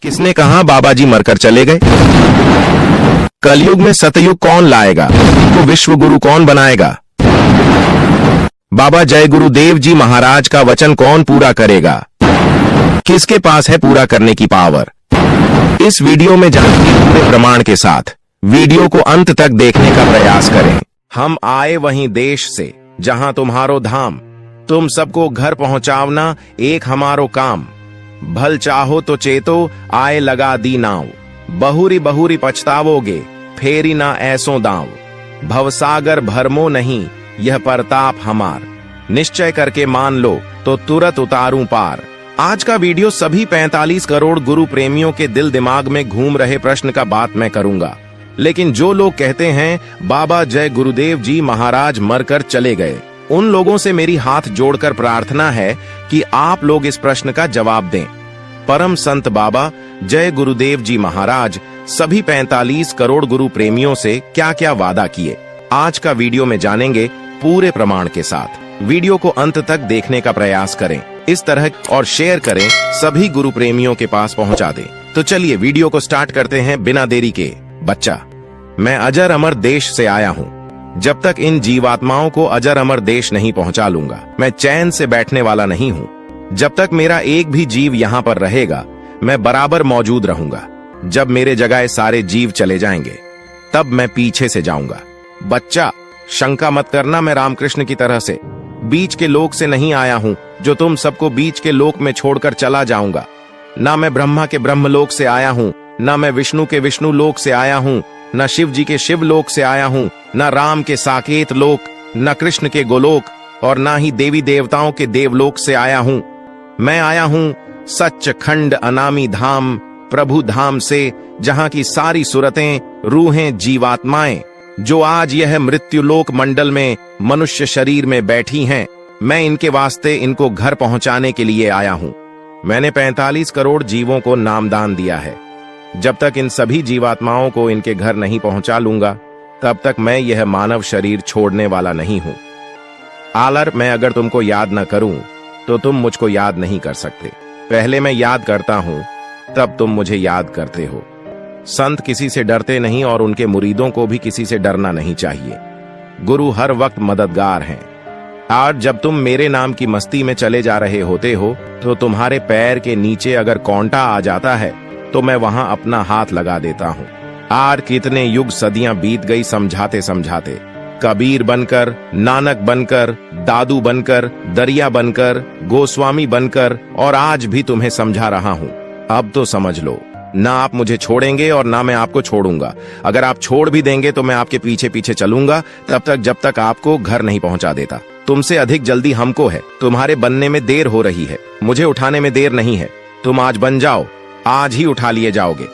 किसने कहा बाबा जी मरकर चले गए? कलयुग में सतयुग कौन लाएगा? तो विश्व गुरु कौन बनाएगा? बाबा जय गुरुदेव जी महाराज का वचन कौन पूरा करेगा? किसके पास है पूरा करने की पावर? इस वीडियो में जानेंगे पूरे प्रमाण के साथ। वीडियो को अंत तक देखने का प्रयास करें। हम आए वहीं देश से जहां तुम्हारो धाम, तुम सबको घर पहुंचावना एक हमारो काम। भल चाहो तो चेतो आए लगा दी नाव, बहुरी बहुरी पछतावोगे फेरी ना ऐसो दाव। भवसागर भरमो नहीं यह परताप हमार, निश्चय करके मान लो तो तुरंत उतारूं पार। आज का वीडियो सभी 45 करोड़ गुरु प्रेमियों के दिल दिमाग में घूम रहे प्रश्न का बात मैं करूंगा। लेकिन जो लोग कहते हैं बाबा जय गुरुदेव जी महाराज मरकर चले गए, उन लोगों से मेरी हाथ जोड़कर प्रार्थना है कि आप लोग इस प्रश्न का जवाब दें। परम संत बाबा जय गुरुदेव जी महाराज सभी 45 करोड़ गुरु प्रेमियों से क्या क्या वादा किए, आज का वीडियो में जानेंगे पूरे प्रमाण के साथ। वीडियो को अंत तक देखने का प्रयास करें इस तरह और शेयर करें, सभी गुरु प्रेमियों के पास पहुंचा दें। तो चलिए वीडियो को स्टार्ट करते हैं बिना देरी के। बच्चा, मैं अजर अमर देश से आया हूँ। जब तक इन जीवात्माओं को अजर अमर देश नहीं पहुंचा लूंगा, मैं चैन से बैठने वाला नहीं हूँ। जब तक मेरा एक भी जीव यहाँ पर रहेगा, मैं बराबर मौजूद रहूंगा। जब मेरे जगह सारे जीव चले जाएंगे, तब मैं पीछे से जाऊंगा। बच्चा, शंका मत करना, मैं रामकृष्ण की तरह से बीच के लोक से नहीं आया हूँ जो तुम सबको बीच के लोक में छोड़कर चला जाऊंगा। ना मैं ब्रह्मा के ब्रह्मलोक से आया हूँ, ना मैं विष्णु के विष्णु लोक से आया हूँ, न शिव जी के शिव लोक से आया हूँ, न राम के साकेत लोक, न कृष्ण के गोलोक, और ना ही देवी देवताओं के देवलोक से आया हूँ। मैं आया हूँ सच खंड अनामी धाम प्रभु धाम से, जहाँ की सारी सुरतें रूहें जीवात्माएं जो आज यह मृत्युलोक मंडल में मनुष्य शरीर में बैठी हैं, मैं इनके वास्ते इनको घर पहुंचाने के लिए आया हूँ। मैंने 45 करोड़ जीवों को नामदान दिया है। जब तक इन सभी जीवात्माओं को इनके घर नहीं पहुंचा लूंगा, तब तक मैं यह मानव शरीर छोड़ने वाला नहीं हूं। आलर, मैं अगर तुमको याद न करूं तो तुम मुझको याद नहीं कर सकते। पहले मैं याद करता हूं, तब तुम मुझे याद करते हो। संत किसी से डरते नहीं और उनके मुरीदों को भी किसी से डरना नहीं चाहिए। गुरु हर वक्त मददगार हैं। आज जब तुम मेरे नाम की मस्ती में चले जा रहे होते हो, तो तुम्हारे पैर के नीचे अगर कांटा आ जाता है तो मैं वहां अपना हाथ लगा देता हूं। आज कितने युग सदियां बीत गई समझाते समझाते, कबीर बनकर, नानक बनकर, दादू बनकर, दरिया बनकर, गोस्वामी बनकर, और आज भी तुम्हें समझा रहा हूं। अब तो समझ लो, ना आप मुझे छोड़ेंगे और ना मैं आपको छोड़ूंगा। अगर आप छोड़ भी देंगे तो मैं आपके पीछे पीछे चलूंगा तब तक जब तक आपको घर नहीं पहुंचा देता। तुमसे अधिक जल्दी हमको है। तुम्हारे बनने में देर हो रही है, मुझे उठाने में देर नहीं है। तुम आज बन जाओ, आज ही उठा लिए जाओगे।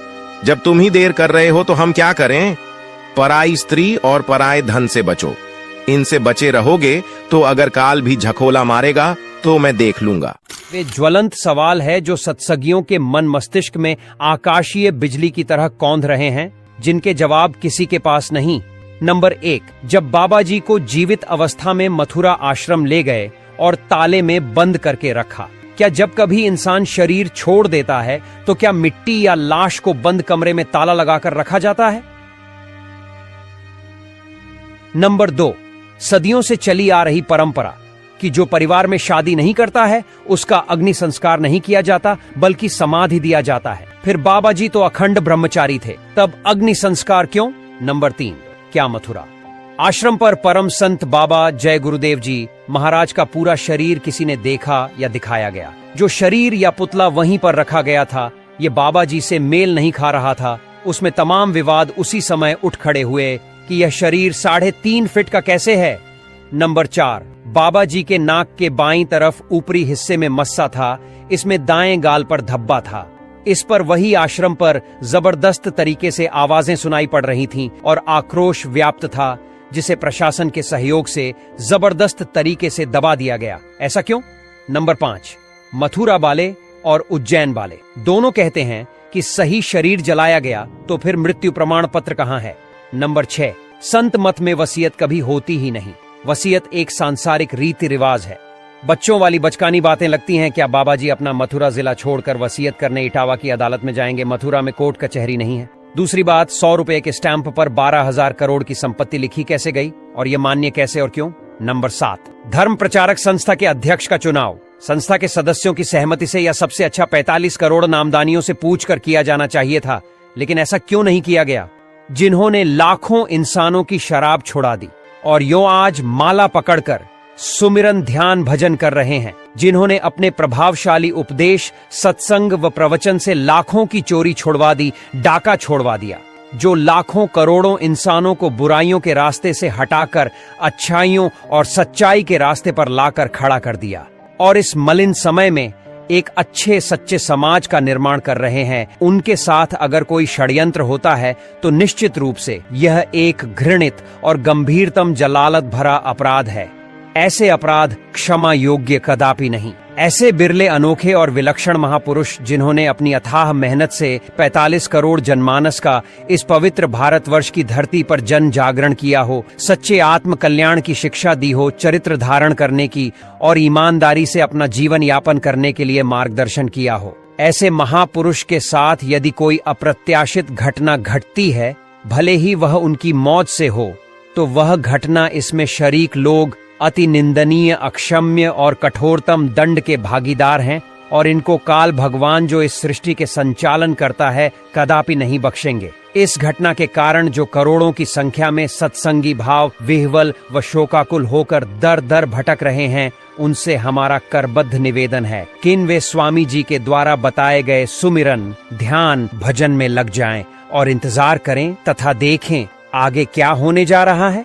जब तुम ही देर कर रहे हो तो हम क्या करें? पराई स्त्री और पराये धन से बचो। इनसे बचे रहोगे तो अगर काल भी झकोला मारेगा तो मैं देख लूंगा। वे ज्वलंत सवाल है जो सत्संगियों के मन मस्तिष्क में आकाशीय बिजली की तरह कौंध रहे हैं, जिनके जवाब किसी के पास नहीं। नंबर 1, जब बाबा जी को जीवित अवस्था में मथुरा आश्रम ले गए और ताले में बंद करके रखा, क्या जब कभी इंसान शरीर छोड़ देता है तो क्या मिट्टी या लाश को बंद कमरे में ताला लगाकर रखा जाता है? नंबर 2, सदियों से चली आ रही परंपरा कि जो परिवार में शादी नहीं करता है उसका अग्नि संस्कार नहीं किया जाता बल्कि समाधि दिया जाता है। फिर बाबा जी तो अखंड ब्रह्मचारी थे, तब अग्नि संस्कार क्यों? नंबर 3, क्या मथुरा आश्रम पर परम संत बाबा जय गुरुदेव जी महाराज का पूरा शरीर किसी ने देखा या दिखाया गया? जो शरीर या पुतला वहीं पर रखा गया था, ये बाबा जी से मेल नहीं खा रहा था। उसमें तमाम विवाद उसी समय उठ खड़े हुए कि यह शरीर 3.5 फीट का कैसे है। नंबर 4, बाबा जी के नाक के बाईं तरफ ऊपरी हिस्से में मस्सा था, इसमें दाएं गाल पर धब्बा था। इस पर वही आश्रम पर जबरदस्त तरीके से आवाजें सुनाई पड़ रही थीं और आक्रोश व्याप्त था, जिसे प्रशासन के सहयोग से जबरदस्त तरीके से दबा दिया गया। ऐसा क्यों? नंबर 5, मथुरा वाले और उज्जैन वाले दोनों कहते हैं कि सही शरीर जलाया गया, तो फिर मृत्यु प्रमाण पत्र कहां है? नंबर 6, संत मत में वसीयत कभी होती ही नहीं। वसीयत एक सांसारिक रीति रिवाज है। बच्चों वाली बचकानी बातें लगती हैं क्या? बाबा जी अपना मथुरा जिला छोड़कर वसीयत करने इटावा की अदालत में जाएंगे? मथुरा में कोर्ट कचहरी नहीं है। दूसरी बात, 100 रुपए के स्टैंप पर 12,000 करोड़ की संपत्ति लिखी कैसे गई और ये मान्य कैसे और क्यों? नंबर 7, धर्म प्रचारक संस्था के अध्यक्ष का चुनाव संस्था के सदस्यों की सहमति से या सबसे अच्छा 45 करोड़ नामदानियों से पूछकर किया जाना चाहिए था, लेकिन ऐसा क्यों नहीं किया गया? जिन्होंने लाखों इंसानों की शराब छुड़ा दी और यो आज माला पकड़कर सुमिरन ध्यान भजन कर रहे हैं, जिन्होंने अपने प्रभावशाली उपदेश, सत्संग व प्रवचन से लाखों की चोरी छुड़वा दी, डाका छोड़वा दिया, जो लाखों करोड़ों इंसानों को बुराइयों के रास्ते से हटाकर अच्छाइयों और सच्चाई के रास्ते पर लाकर खड़ा कर दिया और इस मलिन समय में एक अच्छे सच्चे समाज का निर्माण कर रहे हैं। उनके साथ अगर कोई षड्यंत्र होता है तो निश्चित रूप से यह एक घृणित और गंभीरतम जलालत भरा अपराध है। ऐसे अपराध क्षमा योग्य कदापि नहीं। ऐसे बिरले अनोखे और विलक्षण महापुरुष जिन्होंने अपनी अथाह मेहनत से 45 करोड़ जनमानस का इस पवित्र भारतवर्ष की धरती पर जन जागरण किया हो, सच्चे आत्म कल्याण की शिक्षा दी हो, चरित्र धारण करने की और ईमानदारी से अपना जीवन यापन करने के लिए मार्गदर्शन किया हो, ऐसे महापुरुष के साथ यदि कोई अप्रत्याशित घटना घटती है, भले ही वह उनकी मौत से हो, तो वह घटना इसमें शरीक लोग अति निंदनीय, अक्षम्य और कठोरतम दंड के भागीदार हैं और इनको काल भगवान जो इस सृष्टि के संचालन करता है कदापि नहीं बख्शेंगे। इस घटना के कारण जो करोड़ों की संख्या में सत्संगी भाव विह्वल व शोकाकुल होकर दर दर भटक रहे हैं, उनसे हमारा करबद्ध निवेदन है कि वे स्वामी जी के द्वारा बताए गए सुमिरन ध्यान भजन में लग जाएं और इंतजार करें तथा देखें आगे क्या होने जा रहा है।